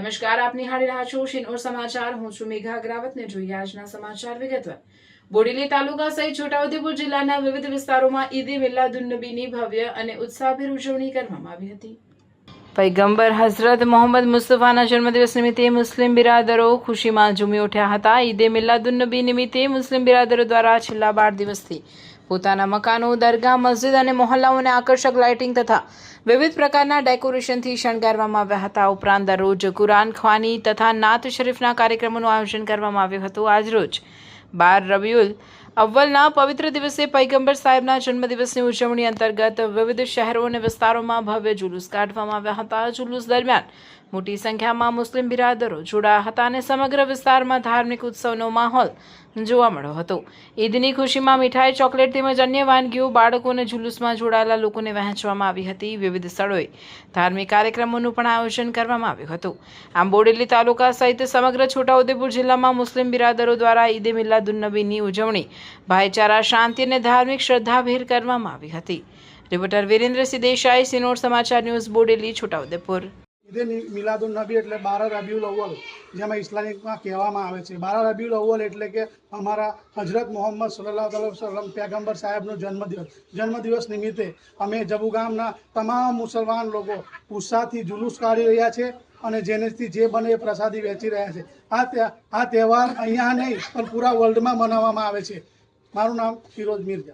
નમસ્કાર, આપ નિહાળી રહ્યા છો શિનોર સમાચાર. હું છું મેઘા અગ્રાવત ને જોઈએ આજના સમાચાર વિગતવાર. બોડેલી તાલુકા સહિત છોટાઉદેપુર જિલ્લાના વિવિધ વિસ્તારોમાં ઈદે મિલાદુન્નબીની ભવ્ય અને ઉત્સાહભેર ઉજવણી કરવામાં આવી હતી. પૈગંબર હઝરત મોહમ્મદ મુસ્તફાના જન્મદિવસ નિમિત્તે મુસ્લિમ બિરાદરો ખુશીમાં ઝૂમી ઉઠ્યા હતા. ઈદે મિલાદુન્નબી નિમિત્તે મુસ્લિમ બિરાદરો દ્વારા છેલ્લા 12 દિવસથી પોતાના મકાનો, દરગાહ, મસ્જિદ અને મહોલ્લાઓને આકર્ષક લાઇટિંગ તથા વિવિધ પ્રકારના ડેકોરેશનથી શણગારવામાં આવ્યા હતા. ઉપરાંત દરરોજ કુરાન ખ્વાની તથા નાત શરીફના કાર્યક્રમોનું આયોજન કરવામાં આવ્યું હતું. આજરોજ 12 રબીઉલ અવ્વલના પવિત્ર દિવસે પૈગંબર સાહેબના જન્મદિવસની ઉજવણી અંતર્ગત વિવિધ શહેરો અને વિસ્તારોમાં ભવ્ય જુલુસ કાઢવામાં આવ્યા હતા. જુલુસ દરમિયાન મોટી સંખ્યામાં મુસ્લિમ બિરાદરો જોડાયા હતા અને સમગ્ર વિસ્તારમાં ધાર્મિક ઉત્સવનો માહોલ જોવા મળ્યો હતો. ઈદની ખુશીમાં મીઠાઈ, ચોકલેટ તેમજ અન્ય વાનગીઓ બાળકોને જુલુસમાં જોડાયેલા લોકોને વહેંચવામાં આવી હતી. વિવિધ સ્થળોએ ધાર્મિક કાર્યક્રમોનું પણ આયોજન કરવામાં આવ્યું હતું. આમ બોડેલી તાલુકા સહિત સમગ્ર છોટાઉદેપુર જિલ્લામાં મુસ્લિમ બિરાદરો દ્વારા ઈદે મિલાદુન્નબીની ઉજવણી ભાઈચારા, શાંતિ અને ધાર્મિક શ્રદ્ધાભેર કરવામાં આવી હતી. રિપોર્ટર વીરેન્દ્રસિંહ દેસાઈ, શિનોર સમાચાર ન્યૂઝ, બોડેલી, છોટાઉદેપુર. ઈદે મિલાદુન્નબી એટલે 12 રબીઉલ અવ્વલ, જેમાં ઇસ્લામિકમાં કહેવામાં આવે છે 12 રબીઉલ અવ્વલ એટલે કે અમારા હજરત મોહમ્મદ સલ્લલ્લાહુ અલૈહિ વસલ્લમ પેગમ્બર સાહેબનો જન્મદિવસ નિમિત્તે અમે જબુ ગામના તમામ મુસલમાન લોકો ઉત્સાહથી જુલુસ કાઢી રહ્યા છે અને જેનેથી જે બને એ પ્રસાદી વહેંચી રહ્યા છે. આ તહેવાર અહીંયા નહીં પણ પૂરા વર્લ્ડમાં મનાવવામાં આવે છે. મારું નામ ફિરોઝ મિર્ઝા.